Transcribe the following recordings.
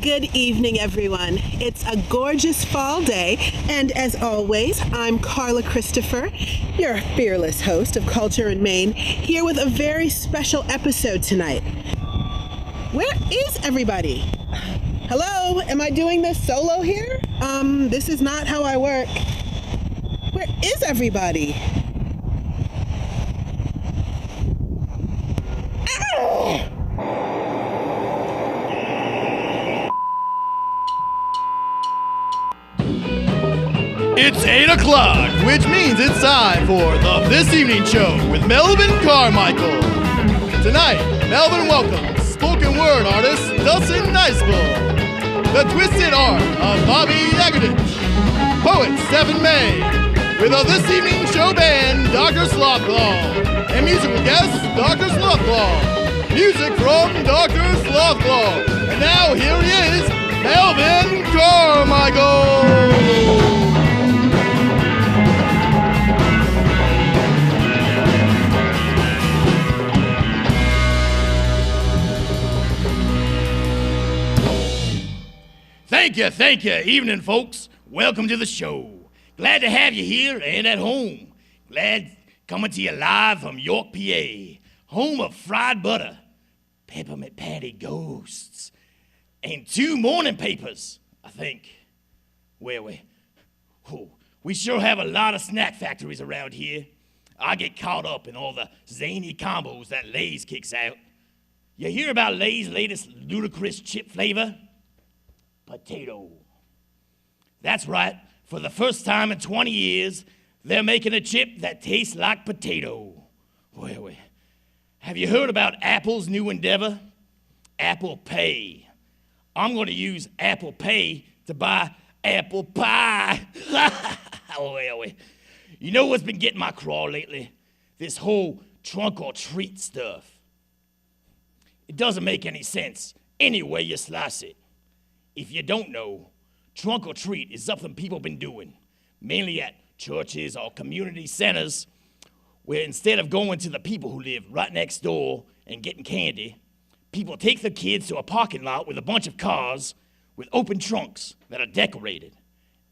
Good evening, everyone. It's a gorgeous fall day, and as always, I'm Carla Christopher, your fearless host of Culture in Maine, here with a very special episode tonight. Where is everybody? Hello? Am I doing this solo here? This is not how I work. Where is everybody? Ow! It's 8 o'clock, which means it's time for the This Evening Show with Melvin Carmichael. Tonight, Melvin welcomes spoken word artist Dustin Naspel, the twisted art of Bobby Yagadic, poet Stefan May, with a This Evening Show band, Dr. Slothclaw, and musical guest, Dr. Slothclaw. Music from Dr. Slothclaw. And now, here he is, Melvin Carmichael. Thank you. Evening, folks. Welcome to the show. Glad to have you here and at home. Glad coming to you live from York, PA, home of fried butter, peppermint patty ghosts, and 2 morning papers, I think. We sure have a lot of snack factories around here. I get caught up in all the zany combos that Lay's kicks out. You hear about Lay's latest ludicrous chip flavor? Potato. That's right. For the first time in 20 years, they're making a chip that tastes like potato. Wait. Have you heard about Apple's new endeavor? Apple Pay. I'm going to use Apple Pay to buy apple pie. Wait. You know what's been getting my craw lately? This whole trunk or treat stuff. It doesn't make any sense any way you slice it. If you don't know, trunk or treat is something people have been doing, mainly at churches or community centers, where instead of going to the people who live right next door and getting candy, people take their kids to a parking lot with a bunch of cars with open trunks that are decorated,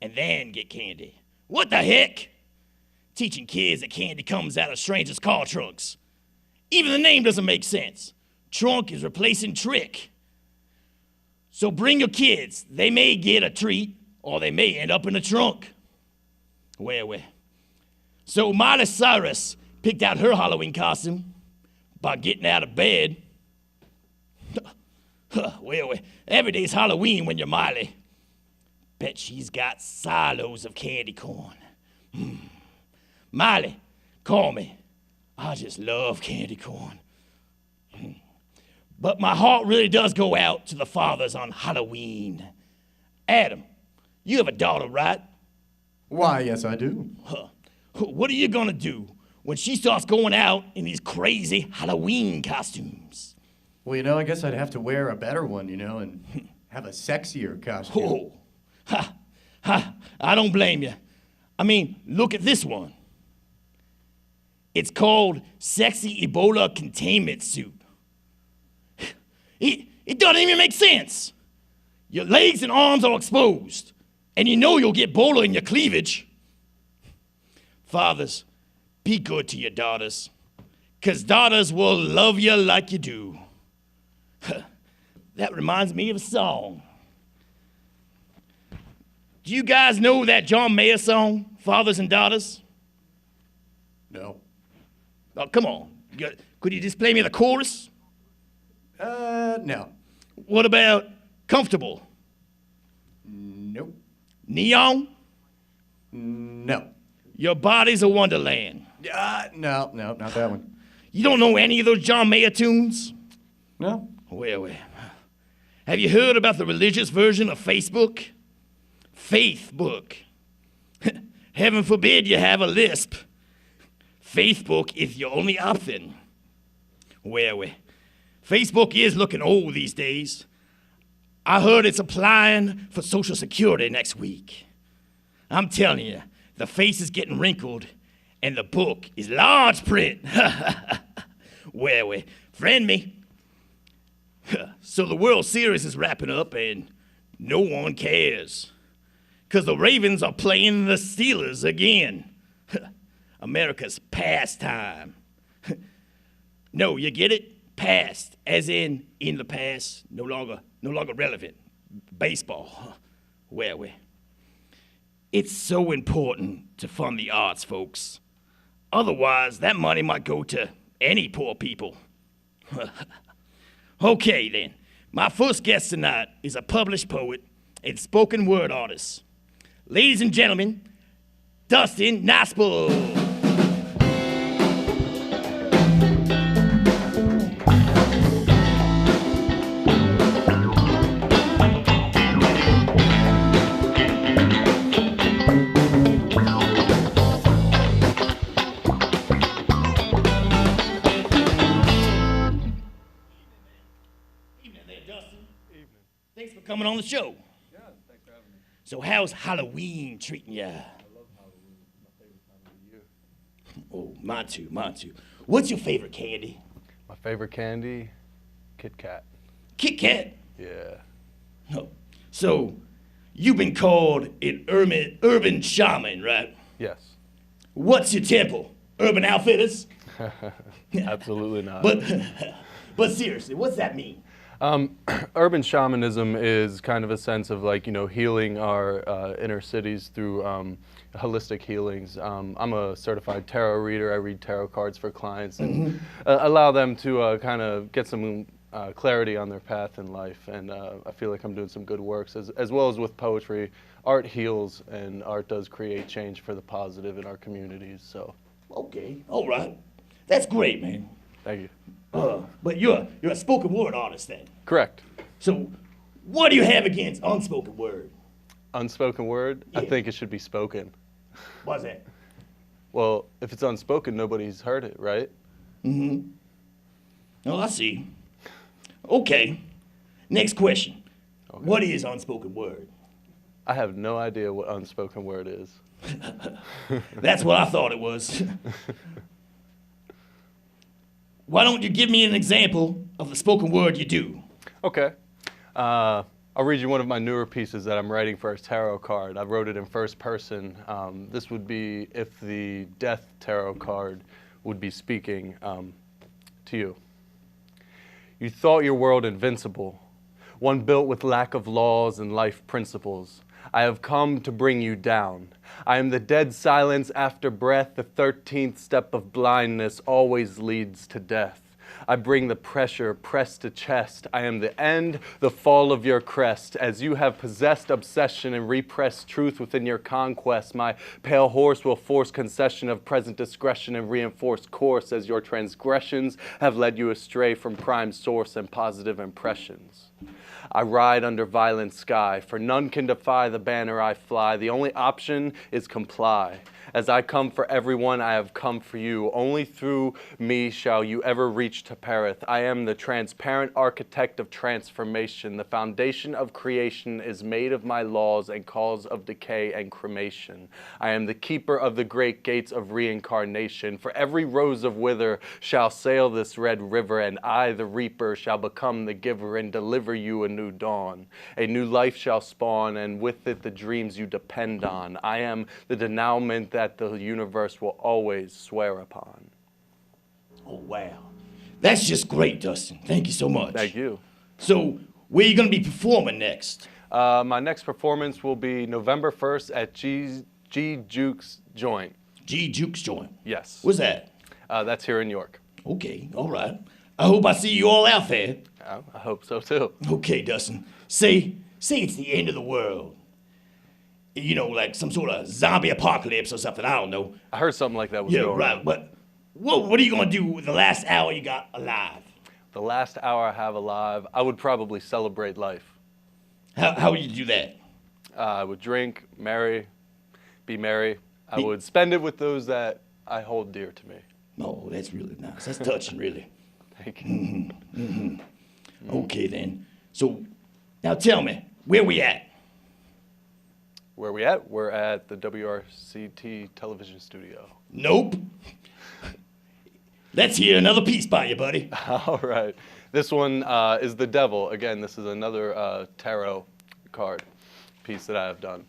and then get candy. What the heck? Teaching kids that candy comes out of strangers' car trunks. Even the name doesn't make sense. Trunk is replacing trick. So bring your kids. They may get a treat, or they may end up in the trunk. Where? So Miley Cyrus picked out her Halloween costume by getting out of bed. Every day's Halloween when you're Miley. Bet she's got silos of candy corn. Miley, call me. I just love candy corn. But my heart really does go out to the fathers on Halloween. Adam, you have a daughter, right? Why, yes, I do. What are you gonna do when she starts going out in these crazy Halloween costumes? Well, I guess I'd have to wear a better one, and have a sexier costume. I don't blame you. I mean, look at this one. It's called Sexy Ebola Containment Suit. It doesn't even make sense. Your legs and arms are exposed, and you'll get Ebola in your cleavage. Fathers, be good to your daughters, because daughters will love you like you do. That reminds me of a song. Do you guys know that John Mayer song, Fathers and Daughters? No. Oh, come on. Could you just play me the chorus? No. What about Comfortable? Nope. Neon? No. Your Body's a Wonderland? No, not that one. You don't know any of those John Mayer tunes? No. Well. Have you heard about the religious version of Facebook? Faithbook. Heaven forbid you have a lisp. Faithbook is your only option. Well, Facebook is looking old these days. I heard it's applying for Social Security next week. I'm telling you, the face is getting wrinkled, and the book is large print. Well, friend me. So the World Series is wrapping up, and no one cares. Because the Ravens are playing the Steelers again. America's pastime. No, you get it? Past, as in the past, no longer relevant. Baseball. Where are we? It's so important to fund the arts, folks. Otherwise, that money might go to any poor people. Okay, then. My first guest tonight is a published poet and spoken word artist. Ladies and gentlemen, Dustin Naspel. Coming on the show. Yeah, thanks for having me. So how's Halloween treating ya? I love Halloween. It's my favorite time of the year. Oh, mine too. What's your favorite candy? My favorite candy, Kit Kat. Kit Kat? Yeah. Oh. So you've been called an urban shaman, right? Yes. What's your temple? Urban Outfitters? Absolutely not. But seriously, what's that mean? Urban shamanism is kind of a sense of healing our inner cities through holistic healings. I'm a certified tarot reader. I read tarot cards for clients and allow them to kind of get some clarity on their path in life. And I feel like I'm doing some good works as well as with poetry. Art heals, and art does create change for the positive in our communities. So. Okay, all right. That's great, man. Thank you. But you're a spoken word artist then? Correct. So what do you have against unspoken word? Unspoken word? Yeah. I think it should be spoken. Why's that? Well, if it's unspoken, nobody's heard it, right? Mm-hmm. Oh, I see. Okay. Next question. Okay. What is unspoken word? I have no idea what unspoken word is. That's what I thought it was. Why don't you give me an example of the spoken word you do? Okay. I'll read you one of my newer pieces that I'm writing for a tarot card. I wrote it in first person. This would be if the death tarot card would be speaking to you. You thought your world invincible, one built with lack of laws and life principles. I have come to bring you down. I am the dead silence after breath. The 13th step of blindness always leads to death. I bring the pressure pressed to chest. I am the end, the fall of your crest. As you have possessed obsession and repressed truth within your conquest, my pale horse will force concession of present discretion and reinforce course as your transgressions have led you astray from prime source and positive impressions. I ride under violent sky, for none can defy the banner I fly. The only option is comply. As I come for everyone, I have come for you. Only through me shall you ever reach to Parith. I am the transparent architect of transformation. The foundation of creation is made of my laws and cause of decay and cremation. I am the keeper of the great gates of reincarnation. For every rose of wither shall sail this red river, and I, the reaper, shall become the giver and deliver you a new dawn. A new life shall spawn, and with it the dreams you depend on. I am the denouement that the universe will always swear upon. Oh, wow. That's just great, Dustin. Thank you so much. Thank you. So, where are you going to be performing next? My next performance will be November 1st at G Juke's Joint. G Juke's Joint? Yes. Where's that? That's here in York. Okay, all right. I hope I see you all out there. I hope so, too. Okay, Dustin. Say it's the end of the world. You know, like some sort of zombie apocalypse or something. I don't know. I heard something like that was going right. on. But what are you going to do with the last hour you got alive? The last hour I have alive, I would probably celebrate life. How would you do that? I would drink, be merry. I would spend it with those that I hold dear to me. Oh, that's really nice. That's touching, really. Thank you. Okay, then. So, now tell me, where we at? Where are we at? We're at the WRCT television studio. Nope. Let's hear another piece by you, buddy. All right. This one is The Devil. Again, this is another tarot card piece that I have done.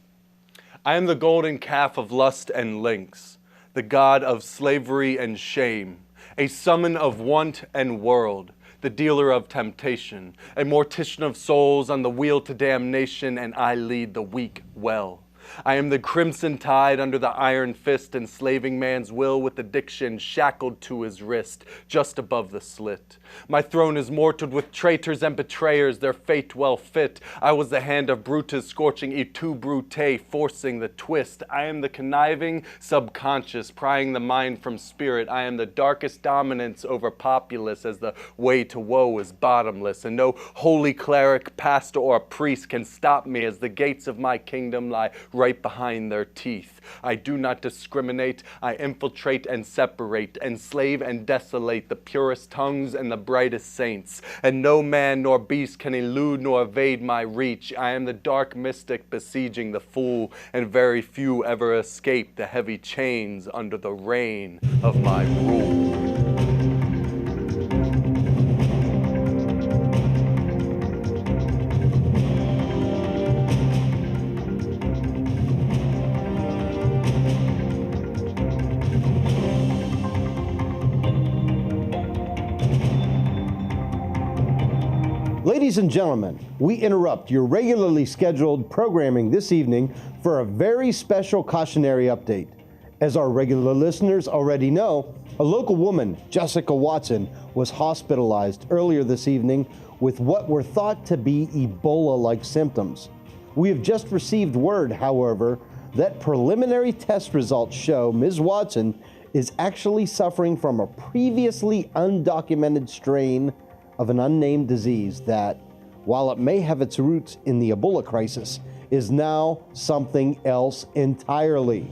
I am the golden calf of lust and lynx, the god of slavery and shame, a summon of want and world, the dealer of temptation, a mortician of souls on the wheel to damnation, and I lead the weak well. I am the crimson tide under the iron fist, enslaving man's will with addiction shackled to his wrist, just above the slit. My throne is mortared with traitors and betrayers, their fate well fit. I was the hand of Brutus scorching et tu Brute, forcing the twist. I am the conniving subconscious, prying the mind from spirit. I am the darkest dominance over populace, as the way to woe is bottomless. And no holy cleric, pastor, or priest can stop me, as the gates of my kingdom lie right behind their teeth. I do not discriminate. I infiltrate and separate, enslave and desolate the purest tongues and the brightest saints. And no man nor beast can elude nor evade my reach. I am the dark mystic besieging the fool, and very few ever escape the heavy chains under the reign of my rule. Ladies and gentlemen, we interrupt your regularly scheduled programming this evening for a very special cautionary update. As our regular listeners already know, a local woman, Jessica Watson, was hospitalized earlier this evening with what were thought to be Ebola-like symptoms. We have just received word, however, that preliminary test results show Ms. Watson is actually suffering from a previously undocumented strain of an unnamed disease that, while it may have its roots in the Ebola crisis, is now something else entirely.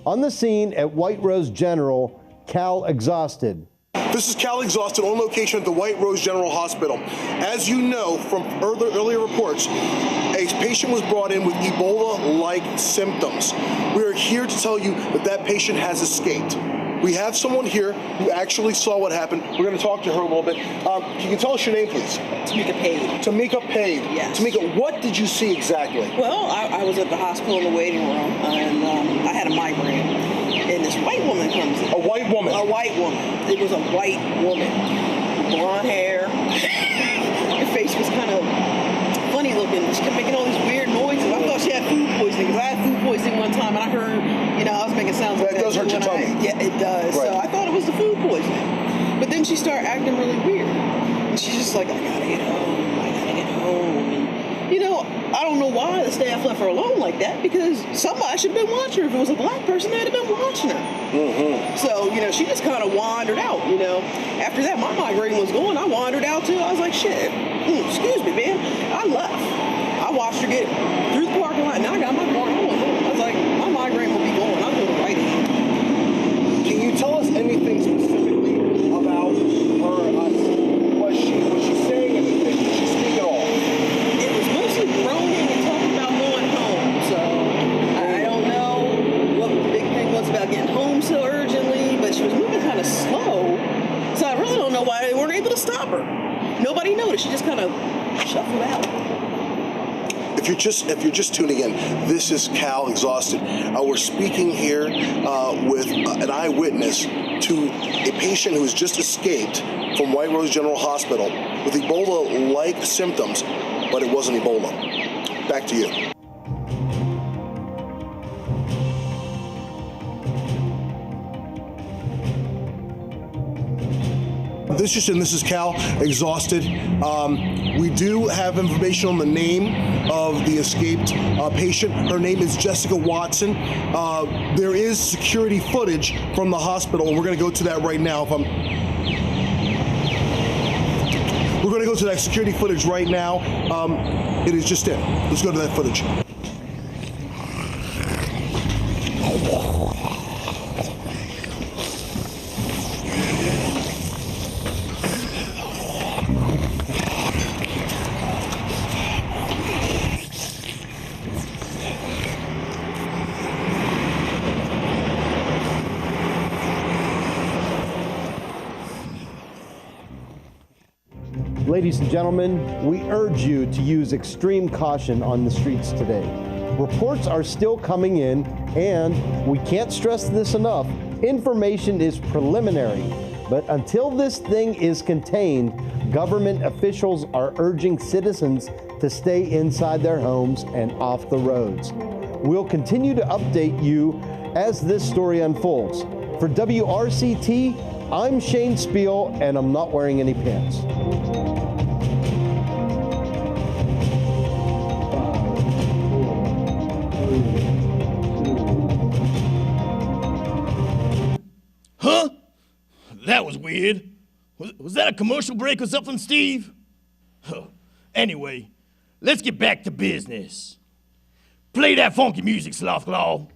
On the scene at White Rose General, Cal Exhausted. This is Cal Exhausted on location at the White Rose General Hospital. As you know from earlier reports, a patient was brought in with Ebola-like symptoms. We are here to tell you that that patient has escaped. We have someone here who actually saw what happened. We're going to talk to her a little bit. Can you tell us your name, please? Tamika Pade. Tamika Pade. Yes. Tamika, what did you see exactly? Well, I was at the hospital in the waiting room, and I had a migraine. And this white woman comes in. A white woman? A white woman. It was a white woman. Blonde hair. Her face was kind of funny looking. She kept making all these weird noises. I thought she had food poisoning, because I had food poisoning one time, and I heard, I was making sounds like that. That does hurt your tummy. Yeah, it does. Right. So I thought it was the food poisoning. But then she started acting really weird. And she's just like, I gotta get home. And, I don't know why the staff left her alone like that, because somebody should have been watching her. If it was a black person, they'd have been watching her. Mm-hmm. So, she just kind of wandered out, After that, my migraine was going. I wandered out, too. I was like, shit, excuse me, man. I left. I watched her get through the parking lot. Now I got my car on. I was like, my migraine will be going. I'm going to right here. Can you tell us anything specifically about her? Was she saying anything? Did she speak at all? It was mostly groaning and talking about going home. So I don't know what the big thing was about getting home so urgently, but she was moving kind of slow. So I really don't know why they weren't able to stop her. Nobody noticed. She just kind of shuffled out. If you're just tuning in, this is Cal Exhausted. We're speaking here with an eyewitness to a patient who has just escaped from White Rose General Hospital with Ebola-like symptoms, but it wasn't Ebola. Back to you. This is Cal Exhausted. We do have information on the name of the escaped patient. Her name is Jessica Watson. There is security footage from the hospital, and we're going to go to that right now. We're going to go to that security footage right now. It is just in. Let's go to that footage. Ladies and gentlemen, we urge you to use extreme caution on the streets today. Reports are still coming in, and we can't stress this enough, information is preliminary. But until this thing is contained, government officials are urging citizens to stay inside their homes and off the roads. We'll continue to update you as this story unfolds. For WRCT, I'm Shane Spiel, and I'm not wearing any pants. Huh? That was weird. Was that a commercial break or something, Steve? Huh. Anyway, let's get back to business. Play that funky music, Slothclaw.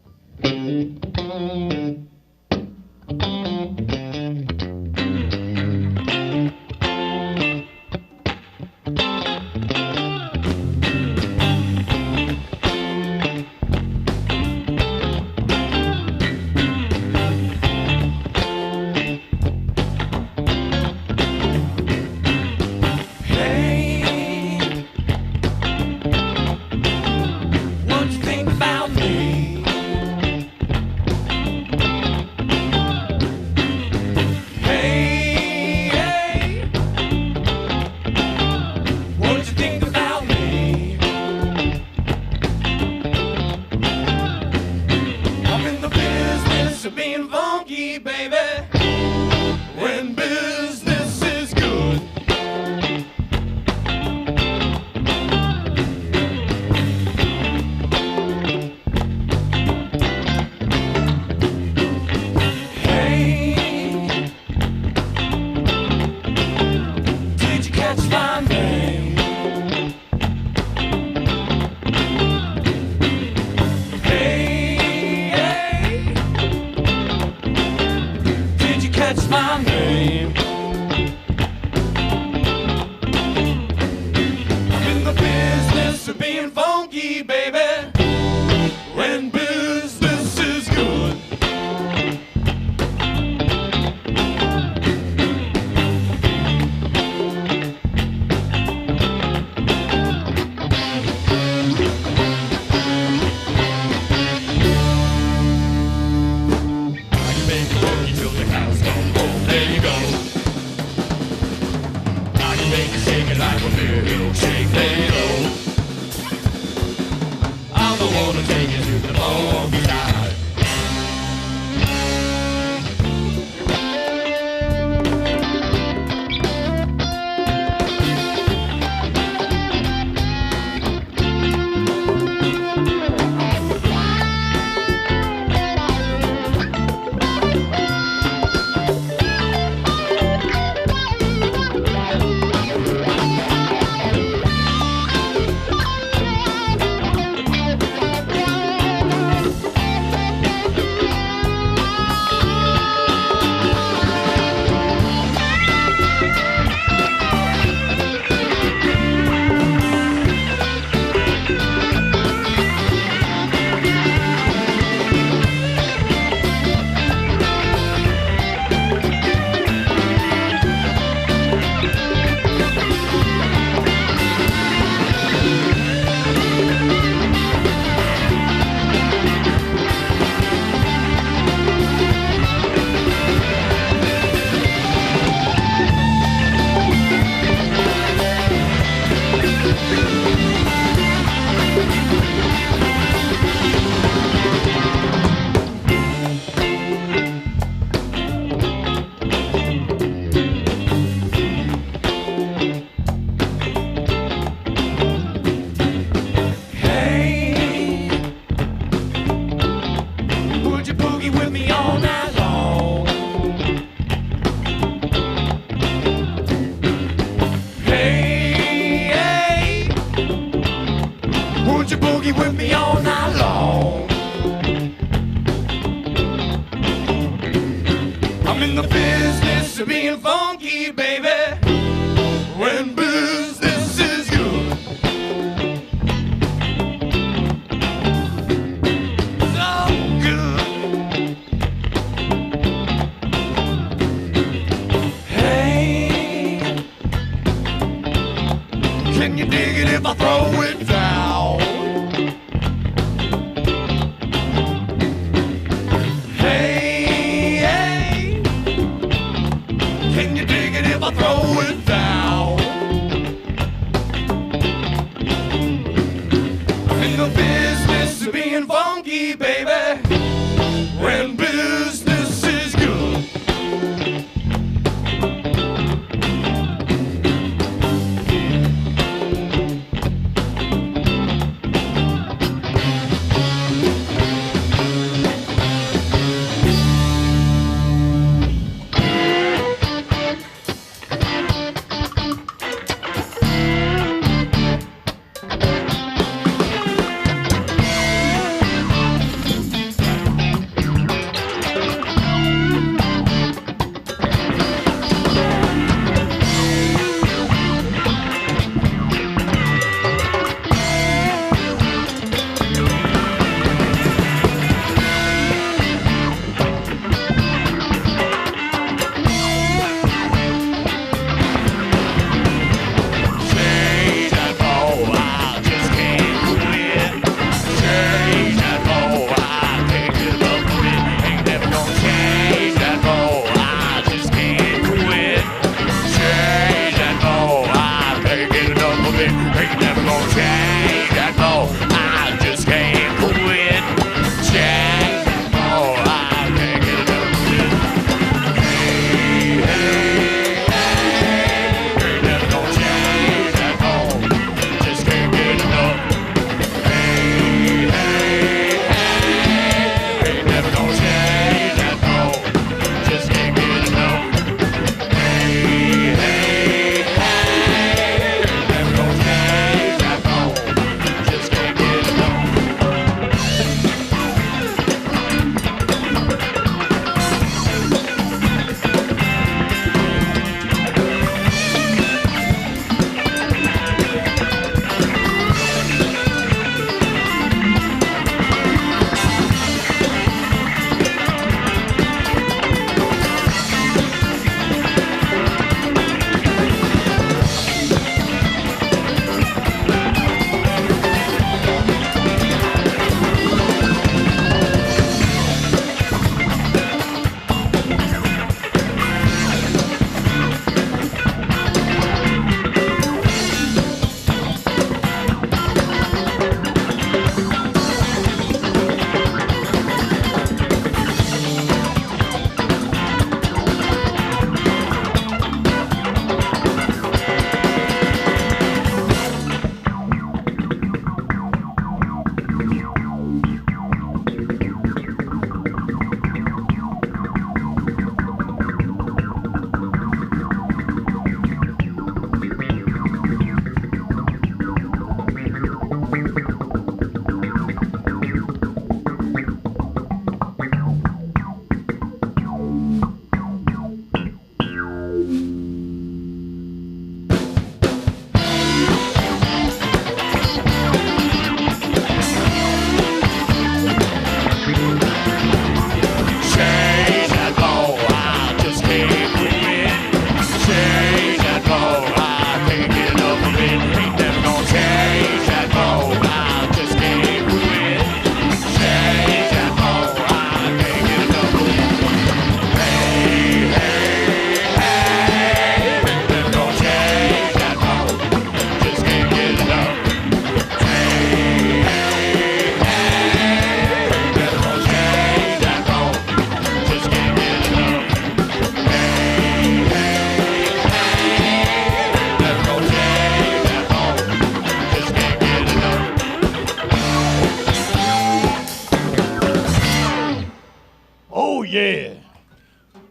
Yeah.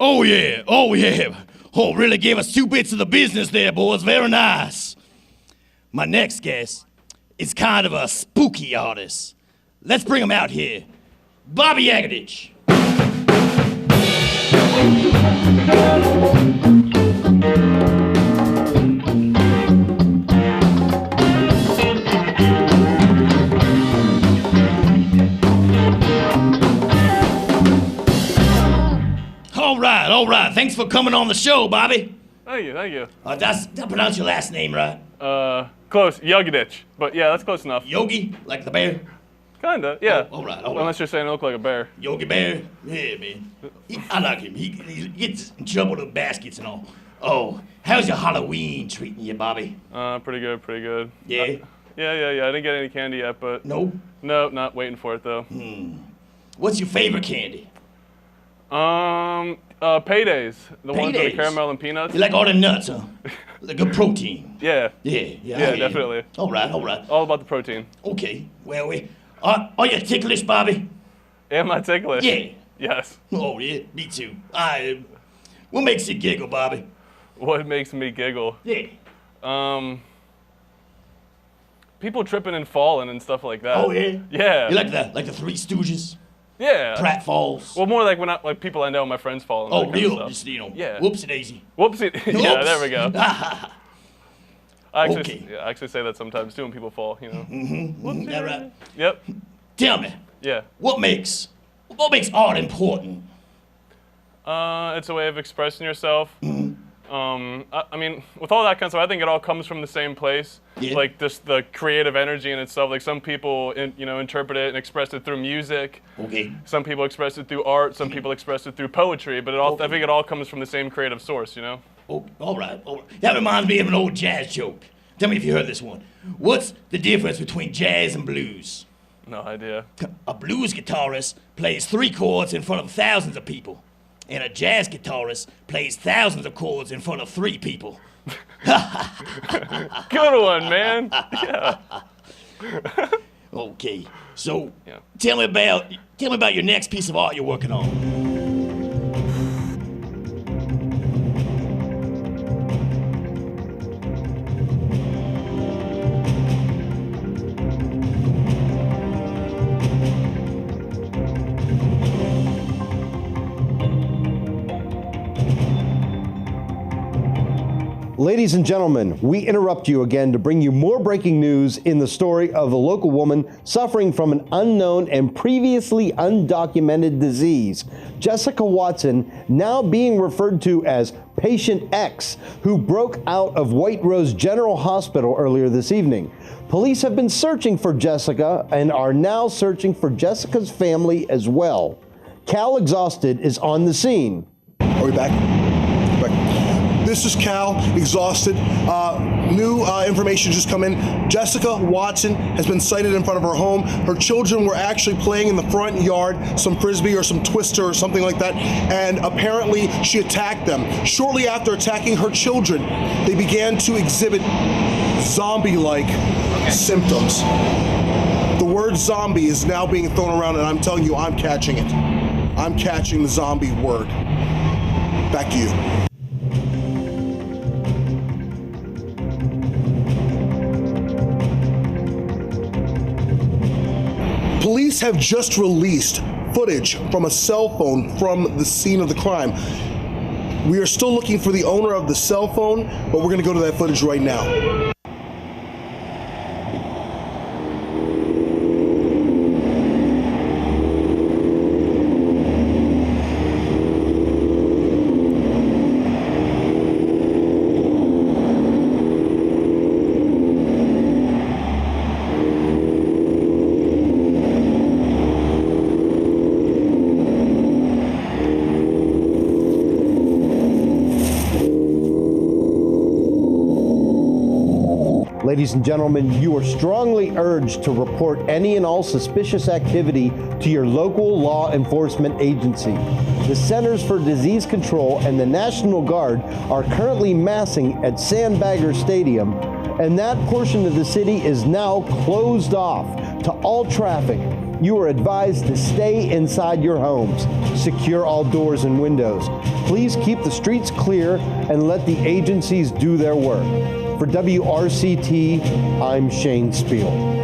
Oh, yeah. Oh, yeah. Oh, really gave us 2 bits of the business there, boys. Very nice. My next guest is kind of a spooky artist. Let's bring him out here. Bobby Yagadic. All right. Thanks for coming on the show, Bobby. Thank you. Did I pronounce your last name right? Close. Yagadic. But yeah, that's close enough. Yogi? Like the bear? Kinda, yeah. All right. Unless you're saying I look like a bear. Yogi Bear? Yeah, man. I like him. He gets in trouble with baskets and all. Oh, how's your Halloween treating you, Bobby? Pretty good. Yeah? Yeah. I didn't get any candy yet, but... No? No, not waiting for it, though. What's your favorite candy? Paydays. The ones with the Paydays? caramel and peanuts. You like all the nuts, huh? Like good protein. Yeah. Yeah, definitely. All right. All about the protein. Okay, well, are you ticklish, Bobby? Am I ticklish? Yeah. Yes. Oh, yeah, me too. I am. What makes you giggle, Bobby? What makes me giggle? Yeah. People tripping and falling and stuff like that. Oh, yeah? Yeah. You like the Three Stooges? Yeah. Pratt Falls? Well, more like when people I know, my friends fall. Oh, real? Stuff. Just, Yeah. Whoopsie daisy. Whoopsie. Yeah, there we go. I actually say that sometimes too when people fall, you know. Whoopsie. That right? Yep. Tell me, Yeah. what makes art important? It's a way of expressing yourself. I mean, with all that kind of stuff, I think it all comes from the same place. Yeah. Like just the creative energy in itself. Like some people, interpret it and express it through music. Okay. Some people express it through art. Some people express it through poetry. But I think it all comes from the same creative source, you know. Oh, all right. That reminds me of an old jazz joke. Tell me if you heard this one. What's the difference between jazz and blues? No idea. A blues guitarist plays 3 chords in front of thousands of people, and a jazz guitarist plays thousands of chords in front of 3 people. Good one, man. Yeah. Okay, so Yeah. tell me about your next piece of art you're working on. Ladies and gentlemen, we interrupt you again to bring you more breaking news in the story of a local woman suffering from an unknown and previously undocumented disease. Jessica Watson, now being referred to as Patient X, who broke out of White Rose General Hospital earlier this evening. Police have been searching for Jessica and are now searching for Jessica's family as well. Cal Exhausted is on the scene. Are we back? This is Cal, Exhausted. New information just come in. Jessica Watson has been sighted in front of her home. Her children were actually playing in the front yard, some frisbee or some twister or something like that, and apparently she attacked them. Shortly after attacking her children, they began to exhibit zombie-like symptoms. The word zombie is now being thrown around, and I'm telling you, I'm catching it. I'm catching the zombie word. Back to you. Police have just released footage from a cell phone from the scene of the crime. We are still looking for the owner of the cell phone, but we're going to go to that footage right now. Ladies and gentlemen, you are strongly urged to report any and all suspicious activity to your local law enforcement agency. The Centers for Disease Control and the National Guard are currently massing at Sandbagger Stadium, and that portion of the city is now closed off to all traffic you are advised to stay inside your homes. Secure all doors and windows. Please keep the streets clear and let the agencies do their work. For WRCT, I'm Shane Spiel.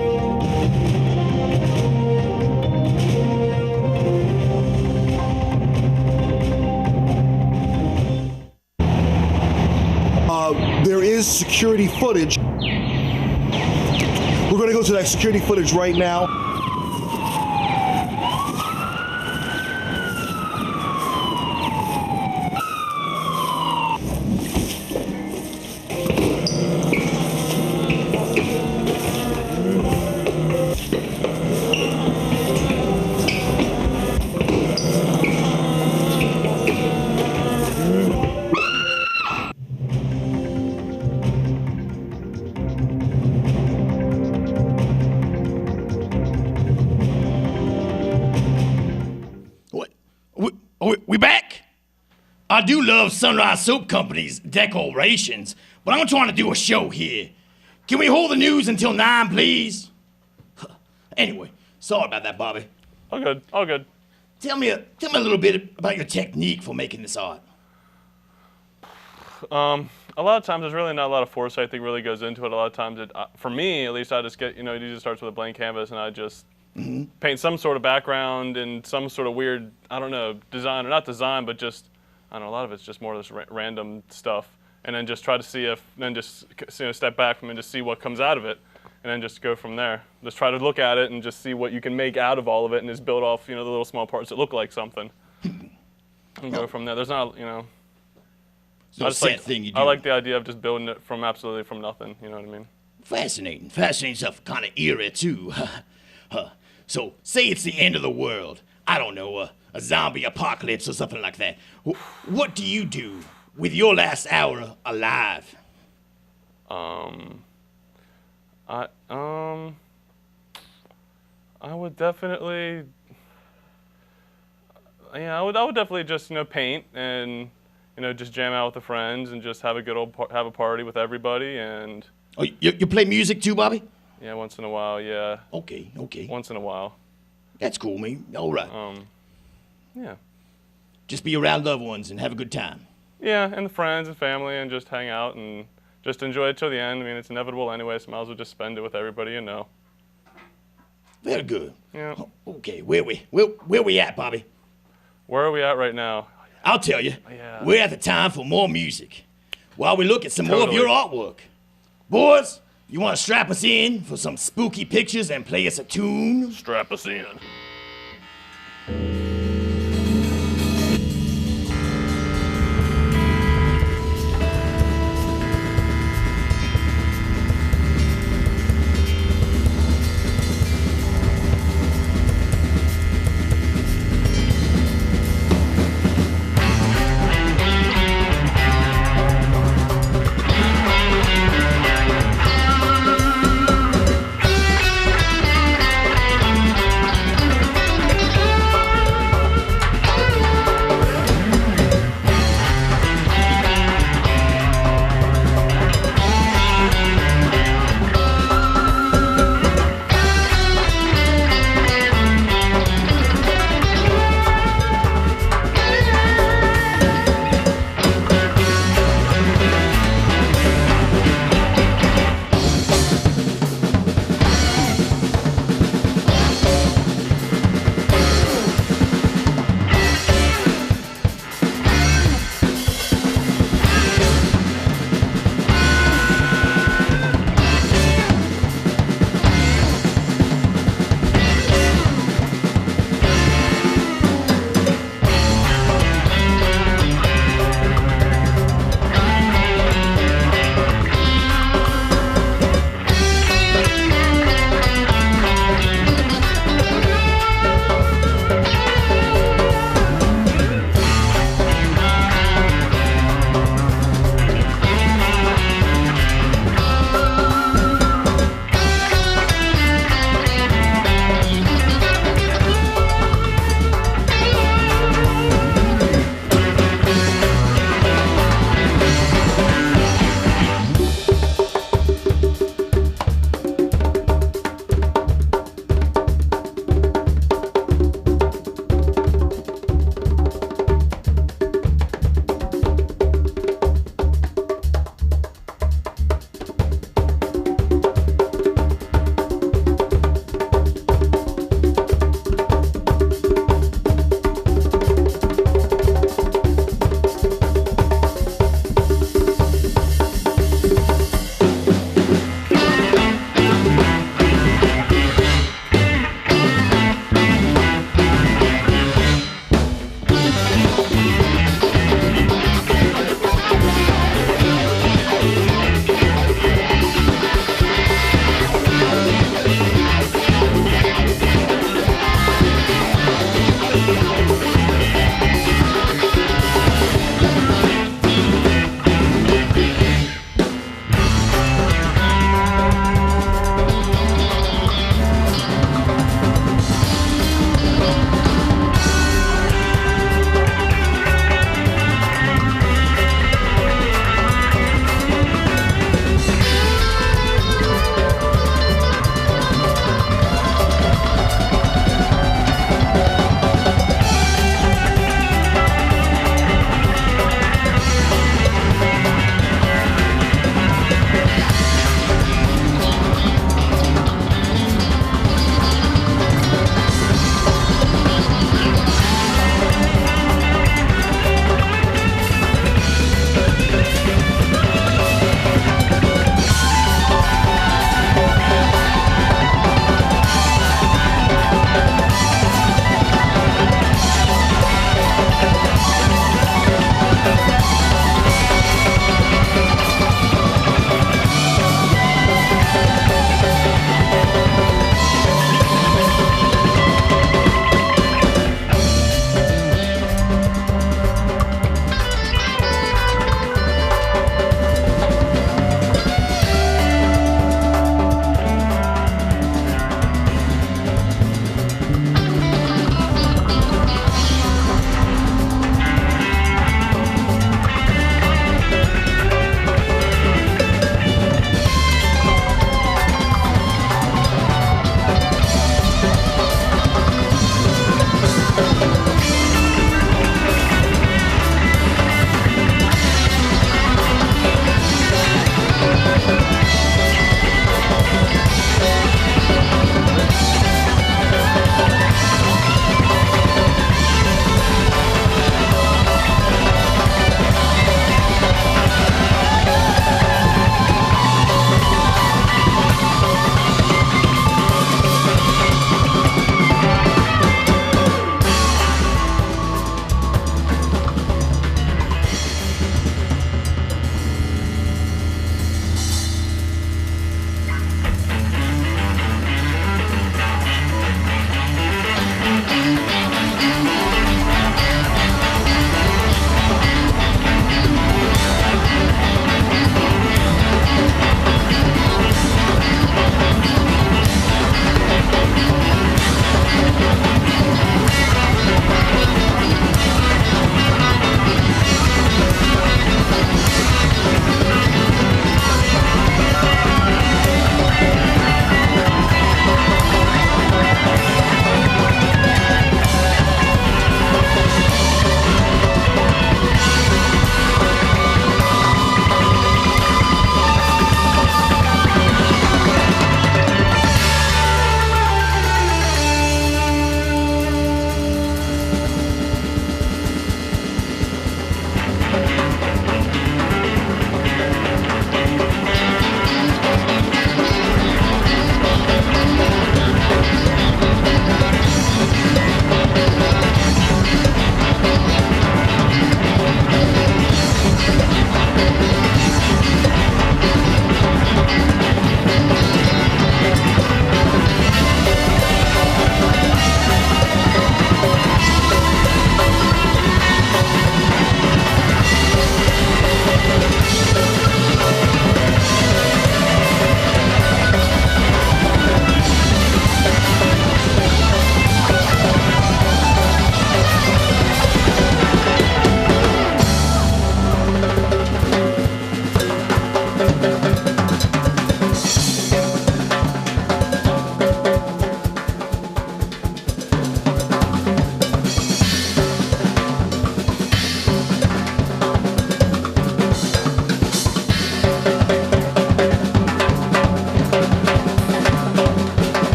There is security footage. We're going to go to that security footage right now. We back? I do love Sunrise Soap Company's decorations, but I'm trying to do a show here. Can we hold the news until 9, please? Anyway, sorry about that, Bobby. All good, all good. Tell me a little bit about your technique for making this art. A lot of times there's really not a lot of foresight that really goes into it. A lot of times, for me at least, I just get, it usually starts with a blank canvas and I just paint some sort of background and some sort of weird, I don't know, design, or not design, but just, I don't know, a lot of it's just more of this random stuff. And then just try to see if, then just step back from it and just see what comes out of it. And then just go from there. Just try to look at it and just see what you can make out of all of it and just build off, the little small parts that look like something. And go from there. There's not, No set thing you do. I like the idea of just building it from absolutely from nothing, you know what I mean? Fascinating stuff, kind of eerie too. So, say it's the end of the world. I don't know, a zombie apocalypse or something like that. What do you do with your last hour alive? I would definitely, I would definitely just paint and just jam out with the friends and just have a good old have a party with everybody and. Oh, you play music too, Bobby? Yeah, once in a while, yeah. Okay. Once in a while. That's cool, man. All right. Yeah. Just be around loved ones and have a good time. Yeah, and the friends and family and just hang out and just enjoy it till the end. I mean, it's inevitable anyway, so might as well just spend it with everybody you know. Very good. Yeah. Okay, where we at, Bobby? Where are we at right now? I'll tell you. Yeah. We're at the time for more music. While we look at some more of your artwork. Boys, you want to strap us in for some spooky pictures and play us a tune? Strap us in.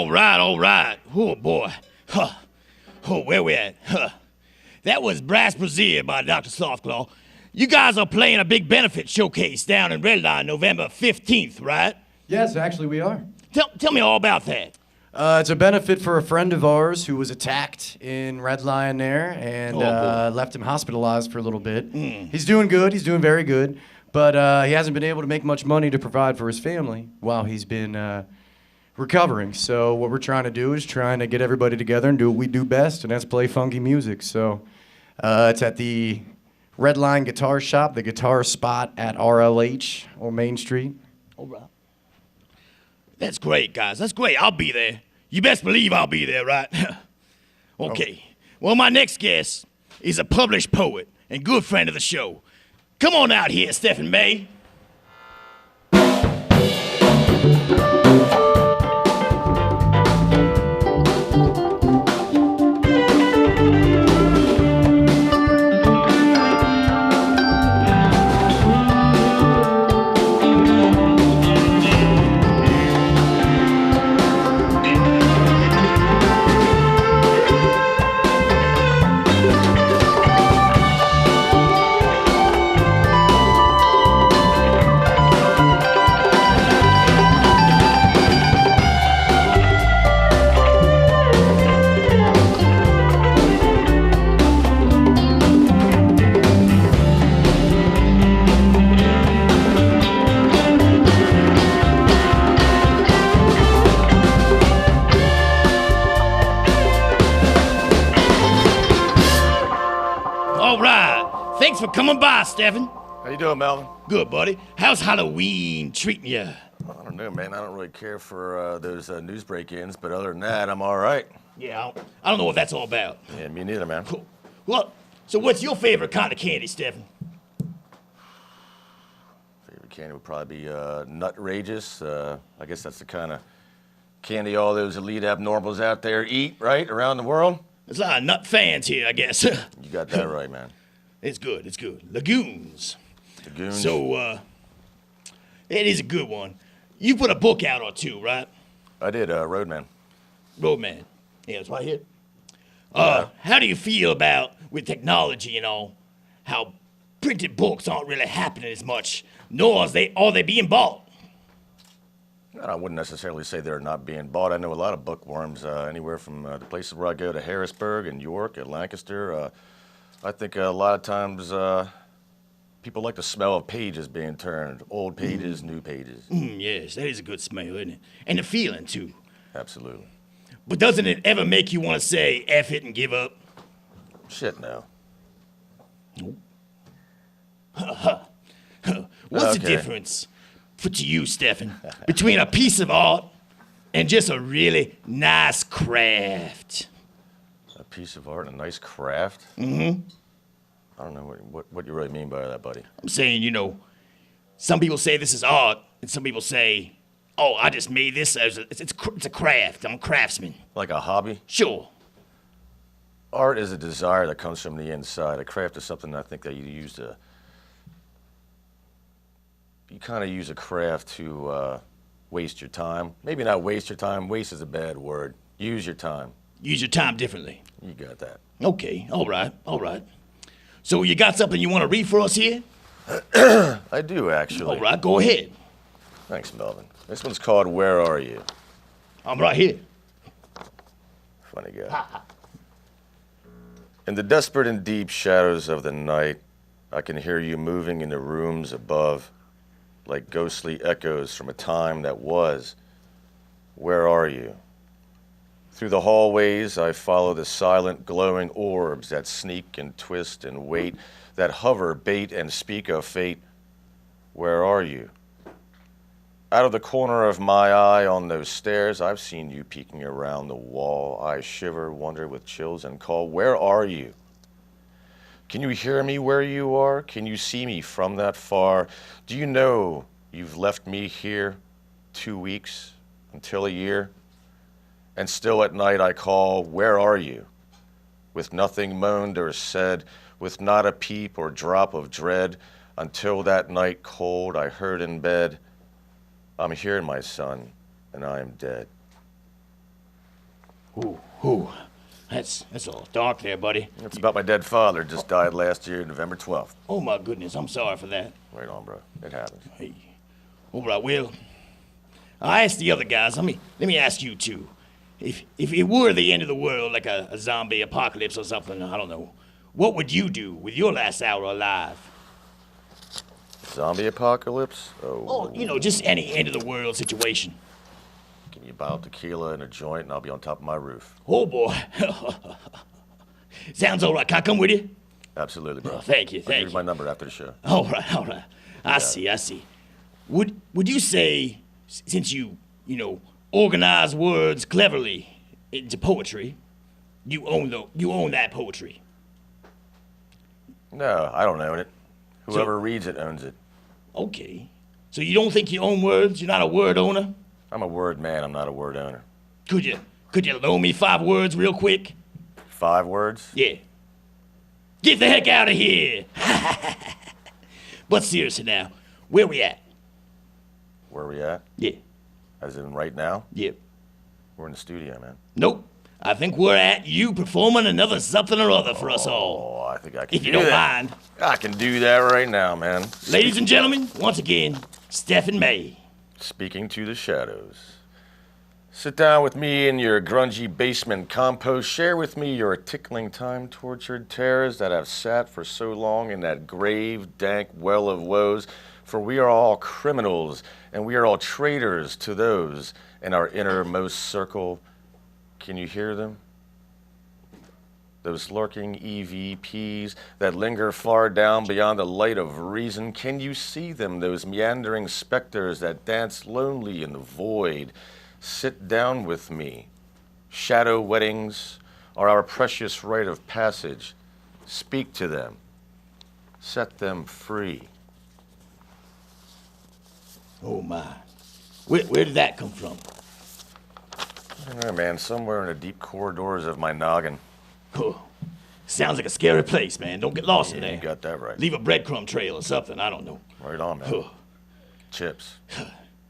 All right, all right. Oh, boy. Huh. Oh, where we at? Huh. That was Brass Brazier by Dr. Slothclaw. You guys are playing a big benefit showcase down in Redline November 15th, right? Yes, actually, we are. Tell me all about that. It's a benefit for a friend of ours who was attacked in Red Lion there and left him hospitalized for a little bit. He's doing good. He's doing very good. But he hasn't been able to make much money to provide for his family while he's been recovering. So what we're trying to do is trying to get everybody together and do what we do best, and that's play funky music. So it's at the Red Line Guitar Shop, the guitar spot at RLH or Main Street. All right. That's great, guys. That's great. I'll be there. You best believe I'll be there, right? Okay. Well, my next guest is a published poet and good friend of the show. Come on out here, Stefan May. Thanks for coming by, Stefan. How you doing, Melvin? Good, buddy. How's Halloween treating you? I don't know, man. I don't really care for those news break-ins, but other than that, I'm all right. Yeah, I don't know what that's all about. Yeah, me neither, man. Cool. Well, so what's your favorite kind of candy, Stefan? Favorite candy would probably be Nutrageous. I guess that's the kind of candy all those elite abnormals out there eat, right, around the world. There's a lot of nut fans here, I guess. You got that right, man. It's good, it's good. Lagoons. Lagoons? So, it is a good one. You put a book out or two, right? I did, Roadman. Roadman. Yeah, it's right here. How do you feel about, with technology and all, how printed books aren't really happening as much, nor are they being bought? I wouldn't necessarily say they're not being bought. I know a lot of bookworms, anywhere from the places where I go to Harrisburg and York and Lancaster. I think a lot of times people like the smell of pages being turned. Old pages, new pages. Yes, that is a good smell, isn't it? And the feeling, too. Absolutely. But doesn't it ever make you want to say F it and give up? Shit, no. What's the difference, to you, Stefan, between a piece of art and just a really nice craft? A piece of art and a nice craft? Mm-hmm. I don't know what you really mean by that, buddy. I'm saying, you know, some people say this is art, and some people say, oh, I just made this as it's a craft. I'm a craftsman. Like a hobby? Sure. Art is a desire that comes from the inside. A craft is something I think that you use to... You kind of use a craft to waste your time. Maybe not waste your time. Waste is a bad word. Use your time. Use your time differently. You got that. Okay, all right. So you got something you want to read for us here? I do, actually. All right, go ahead. Thanks, Melvin. This one's called Where Are You? I'm right here. Funny guy. In the desperate and deep shadows of the night, I can hear you moving in the rooms above, like ghostly echoes from a time that was. Where are you? Through the hallways, I follow the silent, glowing orbs that sneak and twist and wait, that hover, bait, and speak of fate. Where are you? Out of the corner of my eye on those stairs, I've seen you peeking around the wall. I shiver, wonder with chills, and call, where are you? Can you hear me where you are? Can you see me from that far? Do you know you've left me here 2 weeks until a year? And still at night I call, where are you? With nothing moaned or said, with not a peep or drop of dread, until that night cold I heard in bed, I'm here, my son, and I am dead. Ooh. That's all dark there, buddy. It's about my dead father. Just died last year, November 12th. Oh, my goodness. I'm sorry for that. Right on, bro. It happens. Hey. All right, well, I asked the other guys. Let me ask you, too. If it were the end of the world, like a zombie apocalypse or something, I don't know, what would you do with your last hour alive? Zombie apocalypse? Oh, just any end of the world situation. Give me a bottle of tequila and a joint, and I'll be on top of my roof. Oh, boy. Sounds all right. Can I come with you? Absolutely, bro. Oh, thank you. I'll give you my number after the show. All right. I see. Would you say, since you organize words cleverly into poetry, you own that poetry? No, I don't own it. Whoever reads it owns it. Okay. So you don't think you own words? You're not a word owner? I'm a word man. I'm not a word owner. Could you loan me 5 words real quick? 5 words? Yeah. Get the heck out of here! But seriously now, where we at? Where we at? Yeah. As in right now? Yep. We're in the studio, man. Nope. I think we're at you performing another something or other for us all. Oh, I think I can If you do don't that. mind. I can do that right now, man. Ladies and gentlemen, once again, Stefan May. Speaking to the shadows. Sit down with me in your grungy basement compost. Share with me your tickling time-tortured terrors that have sat for so long in that grave, dank well of woes. For we are all criminals, and we are all traitors to those in our innermost circle. Can you hear them? Those lurking EVPs that linger far down beyond the light of reason. Can you see them, those meandering specters that dance lonely in the void? Sit down with me. Shadow weddings are our precious rite of passage. Speak to them. Set them free. Oh, my. Where did that come from? I don't know, man. Somewhere in the deep corridors of my noggin. Oh, sounds like a scary place, man. Don't get lost in there. You got that right. Leave a breadcrumb trail or something. I don't know. Right on, man. Chips.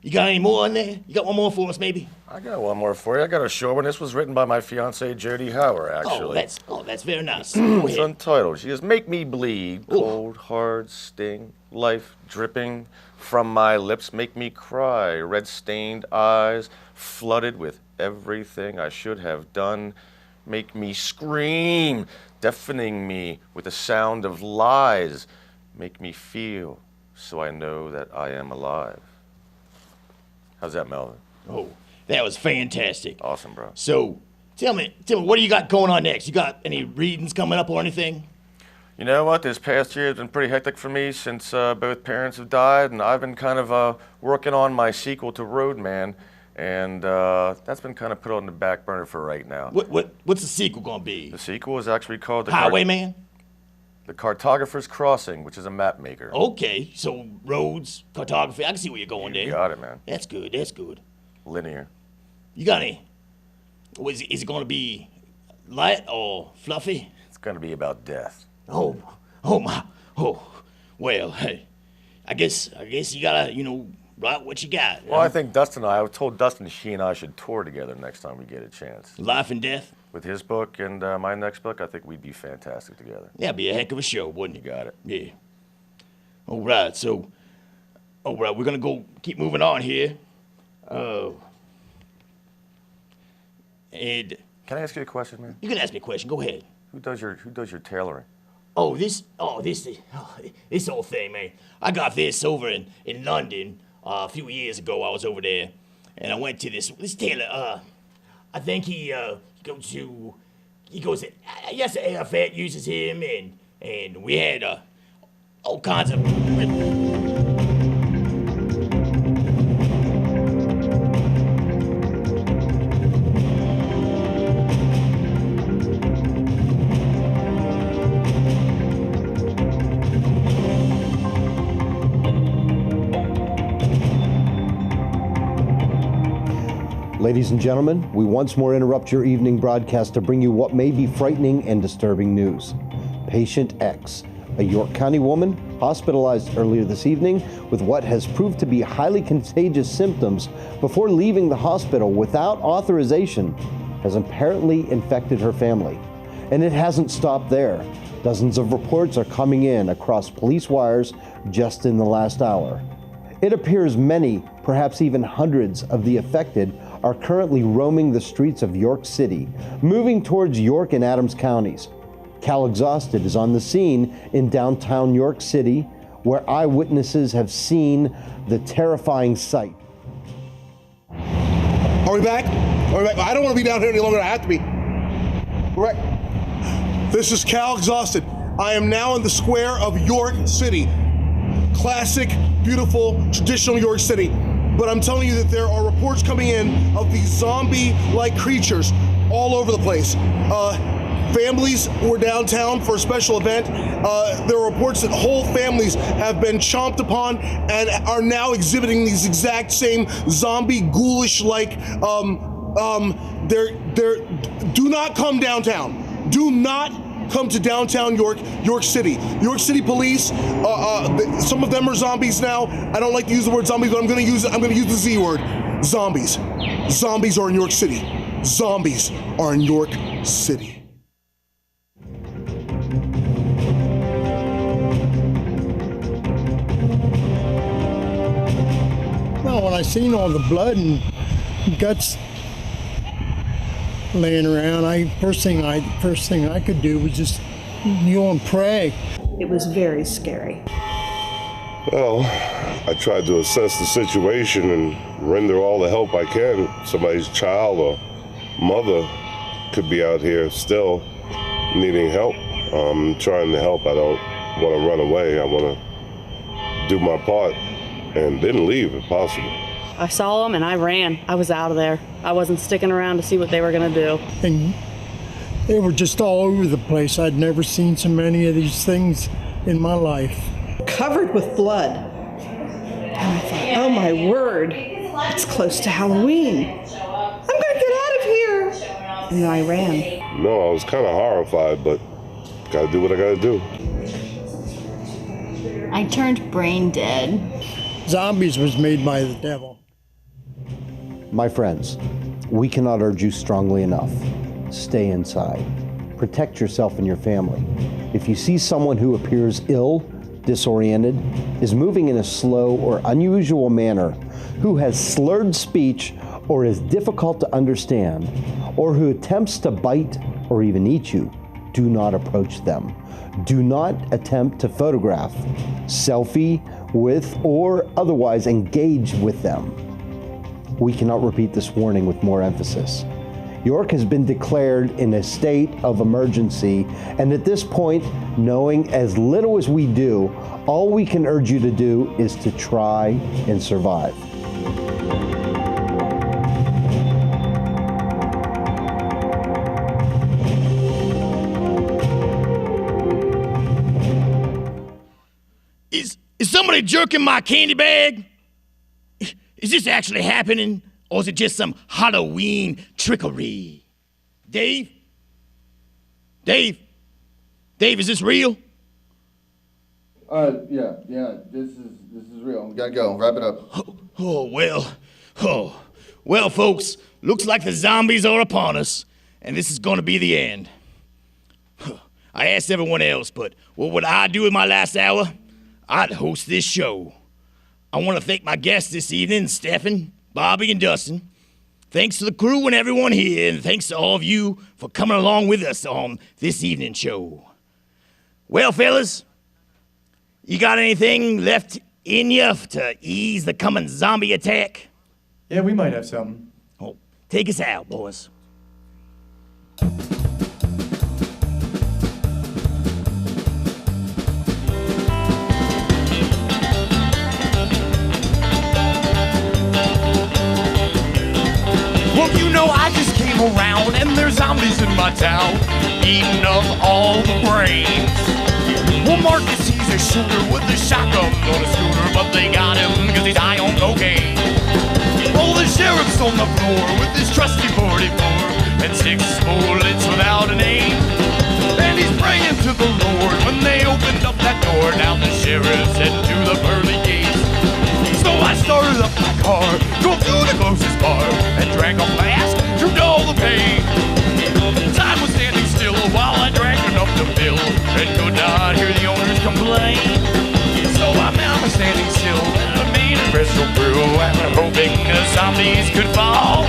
You got any more in there? You got one more for us, maybe? I got one more for you. I got a short one. This was written by my fiancée, Jody Hauer, actually. That's very nice. Go It's ahead. untitled. She says, make me bleed, cold, hard sting, life dripping from my lips, make me cry, red-stained eyes, flooded with everything I should have done, make me scream, deafening me with the sound of lies, make me feel so I know that I am alive. How's that, Melvin? Oh, that was fantastic. Awesome, bro. So, tell me, what do you got going on next? You got any readings coming up or anything? You know what? This past year has been pretty hectic for me since both parents have died, and I've been kind of working on my sequel to Roadman, and that's been kind of put on the back burner for right now. What's the sequel gonna be? The sequel is actually called The Highwayman? The Cartographer's Crossing, which is a map maker. Okay, so roads, cartography. I can see where you're going there. You got it, man. That's good. Linear. You got any? Is it gonna be light or fluffy? It's gonna be about death. Oh my. Well, hey, I guess you gotta, write what you got. Well, I think I told Dustin she and I should tour together next time we get a chance. Life and Death? With his book and my next book, I think we'd be fantastic together. That'd be a heck of a show, wouldn't it? You got it. Yeah. All right, we're gonna go keep moving on here. And can I ask you a question, man? You can ask me a question. Go ahead. Who does your tailoring? This whole thing, man. I got this over in London a few years ago. I was over there, and I went to this tailor. I think he goes to yes, AFAT uses him, and we had all kinds of. Ladies and gentlemen, we once more interrupt your evening broadcast to bring you what may be frightening and disturbing news. Patient X, a York County woman, hospitalized earlier this evening with what has proved to be highly contagious symptoms before leaving the hospital without authorization, has apparently infected her family. And it hasn't stopped there. Dozens of reports are coming in across police wires just in the last hour. It appears many, perhaps even hundreds of the affected are currently roaming the streets of York City, moving towards York and Adams counties. Cal Exhausted is on the scene in downtown York City, where eyewitnesses have seen the terrifying sight. Are we back? Are we back? I don't want to be down here any longer than I have to be. We're back. This is Cal Exhausted. I am now in the square of York City. Classic, beautiful, traditional York City. But I'm telling you that there are reports coming in of these zombie-like creatures all over the place. Families were downtown for a special event. There are reports that whole families have been chomped upon and are now exhibiting these exact same zombie, ghoulish-like. Do not come downtown. Do not come to downtown York City. York City police. Some of them are zombies now. I don't like to use the word zombies, but I'm going to use the Z word. Zombies. Zombies are in York City. Zombies are in York City. Well, when I seen all the blood and guts laying around, first thing I could do was just kneel and pray. It was very scary. Well, I tried to assess the situation and render all the help I can. Somebody's child or mother could be out here still needing help. I'm trying to help. I don't want to run away. I want to do my part and then leave if possible. I saw them and I ran. I was out of there. I wasn't sticking around to see what they were going to do. And they were just all over the place. I'd never seen so many of these things in my life. Covered with blood. And I thought, oh my word, it's close to Halloween. I'm going to get out of here. And then I ran. No, I was kind of horrified, but gotta do what I gotta do. I turned brain dead. Zombies was made by the devil. My friends, we cannot urge you strongly enough. Stay inside. Protect yourself and your family. If you see someone who appears ill, disoriented, is moving in a slow or unusual manner, who has slurred speech or is difficult to understand, or who attempts to bite or even eat you, do not approach them. Do not attempt to photograph, selfie with, or otherwise engage with them. We cannot repeat this warning with more emphasis. York has been declared in a state of emergency, and at this point, knowing as little as we do, all we can urge you to do is to try and survive. Is somebody jerking my candy bag? Is this actually happening, or is it just some Halloween trickery? Dave? Dave, is this real? Yeah, this is real. We gotta go. Wrap it up. Well, folks, looks like the zombies are upon us, and this is gonna be the end. I asked everyone else, but what would I do in my last hour? I'd host this show. I want to thank my guests this evening, Stefan, Bobby, and Dustin. Thanks to the crew and everyone here, and thanks to all of you for coming along with us on this evening show. Well, fellas, you got anything left in you to ease the coming zombie attack? Yeah, we might have something. Oh, take us out, boys. Well, you know, I just came around and there's zombies in my town, eating up all the brains. Well, Marcus, he's a shooter with a shotgun on a scooter, but they got him because he's high on cocaine. Well, the sheriff's on the floor with his trusty 44 and 6 bullets without an aim. And he's praying to the Lord when they opened up that door. Now the sheriff's heading to the pearly gates. So I started up my car, drove to the closest bar, and drank a flask to dull the pain. and could not hear the owners complain. So I'm standing still and I made a crystal brew, and I'm hoping the zombies could fall.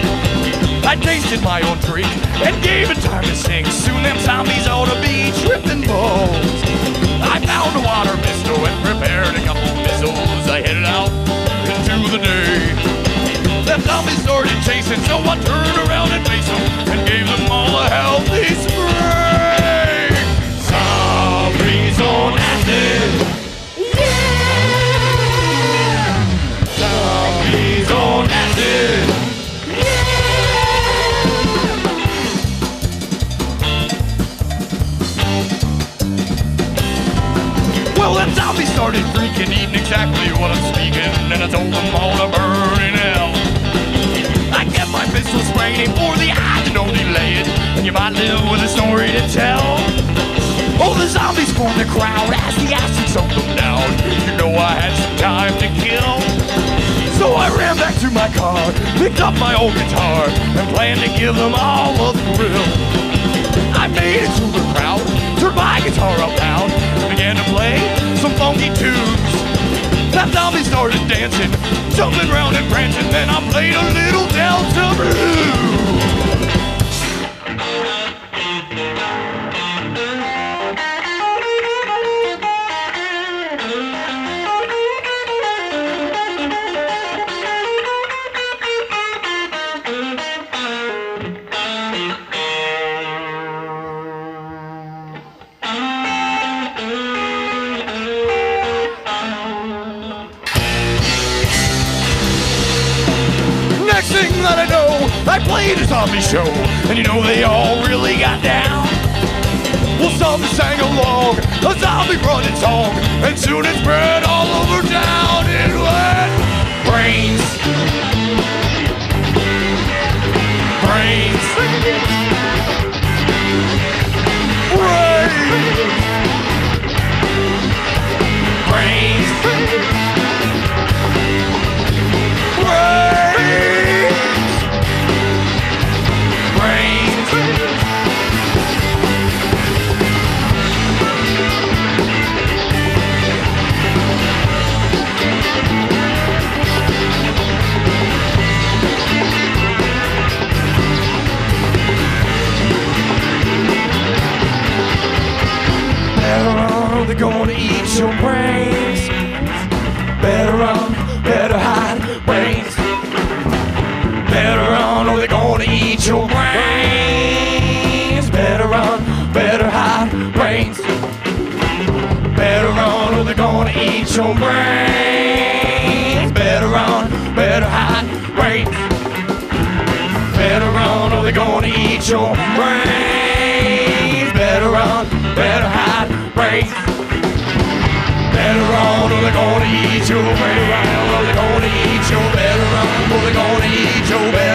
I tasted my own drink and gave it time to sink. Soon them zombies ought to be tripping balls. I found a water pistol and prepared a couple missiles. I headed out into the day. Them zombies started chasing, so I turned around and faced them and gave them all a healthy spray. Zombies on acid. Yeah! Zombies on acid. Well, them zombies started freaking, eating exactly what I'm speaking, and I told them all to burn in hell. I kept my pistol spraying for the eye to no delay it, and you might live with a story to tell. Oh, the zombies formed the crowd as the acid soaked them down. You know I had some time to kill. So I ran back to my car, picked up my old guitar, and planned to give them all a thrill. I made it to the crowd, turned my guitar up down, and began to play some funky tunes. That zombie started dancing, jumping round and prancing, then I played a little Delta blues. That I know, I played a zombie show, and you know they all really got down. Well, some sang along a zombie running song, and soon it spread all over town. It went brains, brains, brains, they're gonna eat your brains. Better run, better hide, brains. Better run or they're gonna eat your brains. Better run, better hide, brains. Better run or they're gonna eat your brains. Better run, better hide, brains. Better run or they're gonna eat your brains. Better run, better hide, brains. Better run or they're gonna eat your brains. Or they're gonna eat your, better run or they're gonna eat your brains.